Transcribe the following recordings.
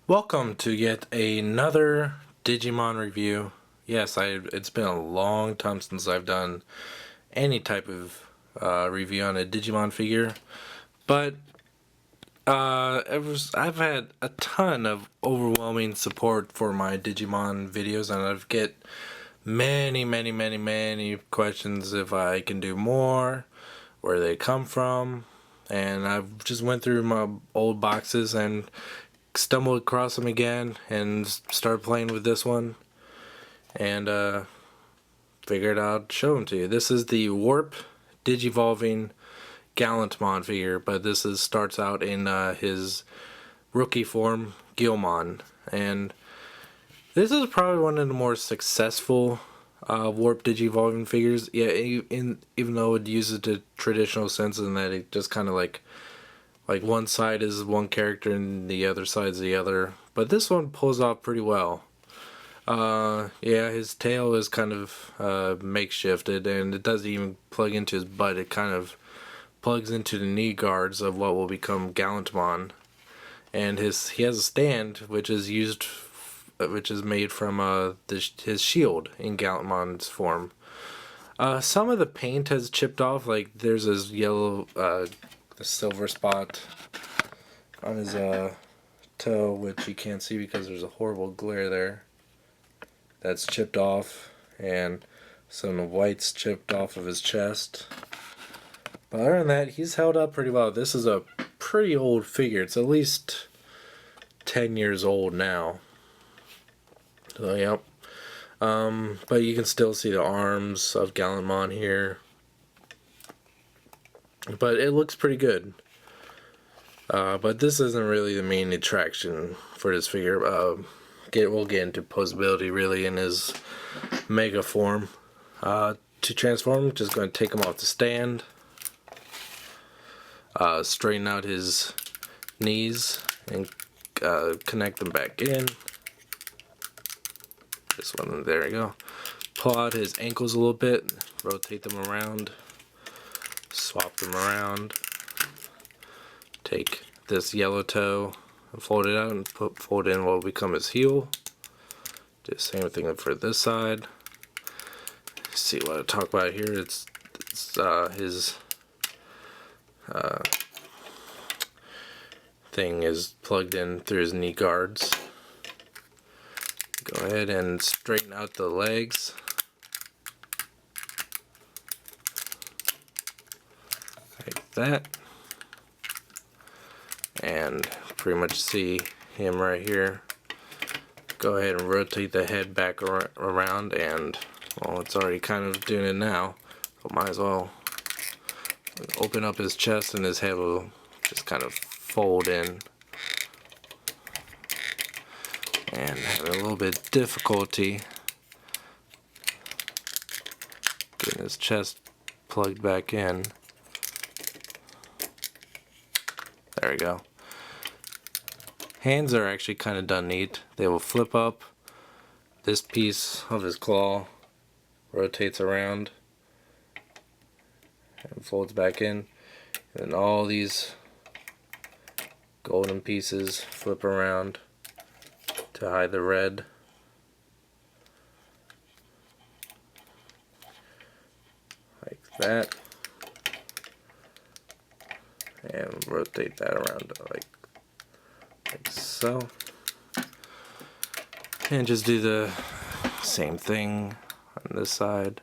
Welcome to yet another Digimon review. Yes, it's been a long time since I've done any type of review on a Digimon figure, but I've had a ton of overwhelming support for my Digimon videos, and I've get many questions if I can do more, where they come from, and I've just went through my old boxes and stumbled across them again and started playing with this one, and figured I'd show them to you. This is the Warp-Digivolving Gallantmon figure, but this starts out in his rookie form, Gallantmon, and this is probably one of the more successful Warp-Digivolving figures. Yeah, even though it uses the traditional sense in that it just kind of like one side is one character and the other side's the other. But this one pulls off pretty well. Yeah, his tail is kind of makeshifted, and it doesn't even plug into his butt. It kind of plugs into the knee guards of what will become Gallantmon. And he has a stand which is made from his shield in Gallantmon's form. Some of the paint has chipped off, like there's this yellow the silver spot on his toe, which you can't see because there's a horrible glare there. That's chipped off, and some of the white's chipped off of his chest. But other than that, he's held up pretty well. This is a pretty old figure. It's at least 10 years old now. So, yep. But you can still see the arms of Gallantmon here. But it looks pretty good. But this isn't really the main attraction for this figure. We'll get into Poseability really in his mega form. To transform, just going to take him off the stand. Straighten out his knees and connect them back in. This one, there we go. Pull out his ankles a little bit, rotate them around. Swap them around. Take this yellow toe and fold it out and fold in what will become his heel. Do the same thing for this side. See what I talk about here. It's his thing is plugged in through his knee guards. Go ahead and straighten out the legs. Like that, and pretty much see him right here. Go ahead and rotate the head back around, and well, it's already kind of doing it now, so might as well open up his chest and his head will just kind of fold in. And having a little bit of difficulty getting his chest plugged back in. There we go. Hands are actually kind of done neat. They will flip up. This piece of his claw rotates around and folds back in. And all these golden pieces flip around to hide the red. Like that. And rotate that around like so, and just do the same thing on this side.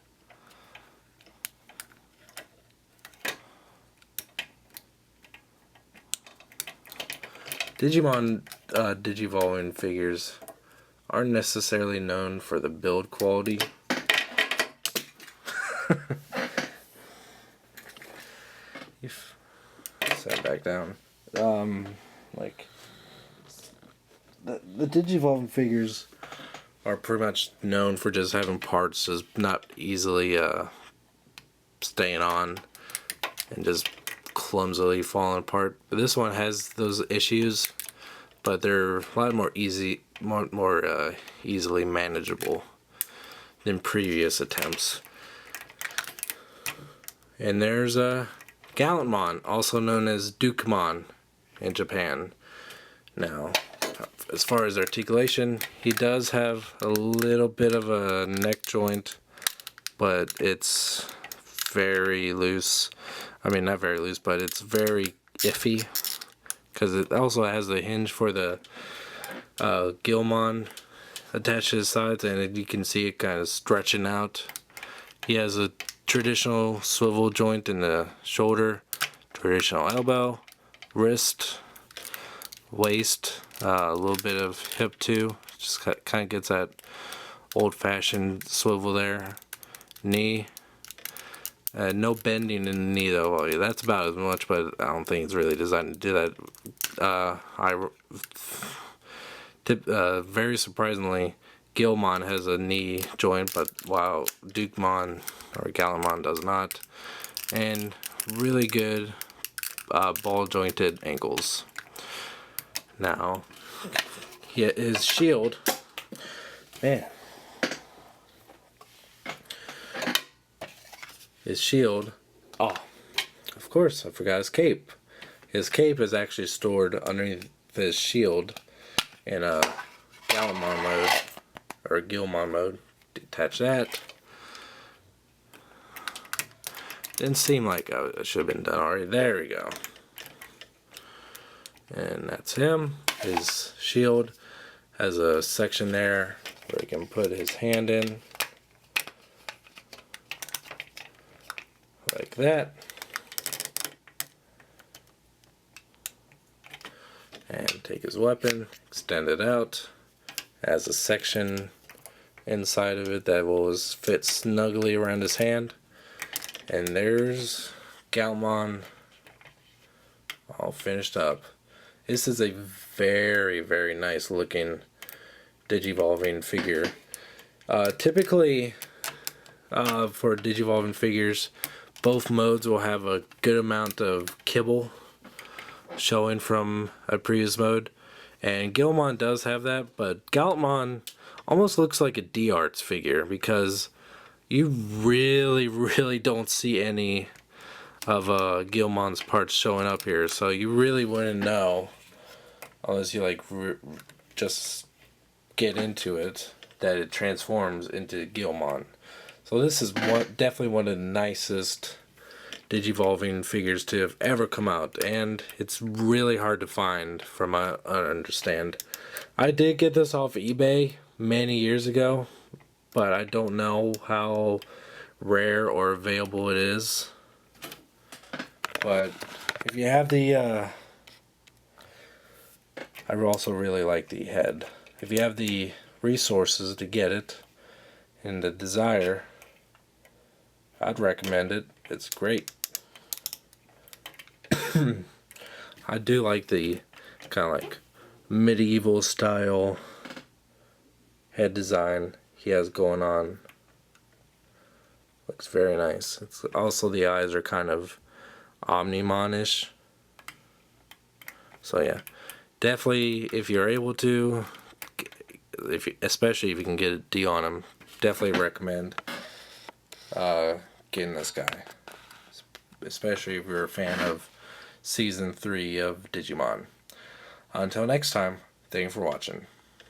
Digimon Digivolving figures aren't necessarily known for the build quality. Set back down. Like the Digivolving figures are pretty much known for just having parts just not easily staying on and just clumsily falling apart. But this one has those issues, but they're a lot more easily manageable than previous attempts. And there's Gallantmon, also known as Digimon in Japan. Now, as far as articulation, he does have a little bit of a neck joint, but it's very loose. I mean, not very loose, but it's very iffy, because it also has the hinge for the Gallantmon attached to his sides, and you can see it kind of stretching out. He has a traditional swivel joint in the shoulder, traditional elbow, wrist, waist, a little bit of hip too. Just kind of gets that old-fashioned swivel there. Knee. No bending in the knee though. Well, that's about as much, but I don't think it's really designed to do that. Very surprisingly, Gallantmon has a knee joint, but while Digimon or Gallantmon does not. And really good ball jointed ankles. Now, his shield, man, his shield, oh, of course, I forgot his cape. His cape is actually stored underneath his shield in a Gallantmon mode, or Gallantmon mode. Detach that. Didn't seem like it should have been done already. There we go. And that's him. His shield has a section there where he can put his hand in. Like that. And take his weapon, extend it out. Has a section inside of it that will fit snugly around his hand. And there's Gallantmon all finished up. This is a very, very nice looking Digivolving figure. Typically, for Digivolving figures, both modes will have a good amount of kibble showing from a previous mode. And Gallantmon does have that, but Gallantmon almost looks like a D-Arts figure, because you really, really don't see any of Gallantmon's parts showing up here, so you really wouldn't know unless you like just get into it that it transforms into Gallantmon. So this is definitely one of the nicest Digivolving figures to have ever come out, and it's really hard to find from what I understand. I did get this off eBay many years ago, but I don't know how rare or available it is. But if you have the I also really like the head. If you have the resources to get it and the desire, I'd recommend it. It's great. I do like the kind of like medieval style head design he has going on. Looks very nice. It's also, the eyes are kind of Omnimon-ish. So yeah, definitely if you're able to, especially if you can get a deal on him, definitely recommend getting this guy. Especially if you're a fan of Season 3 of Digimon. Until next time, thank you for watching.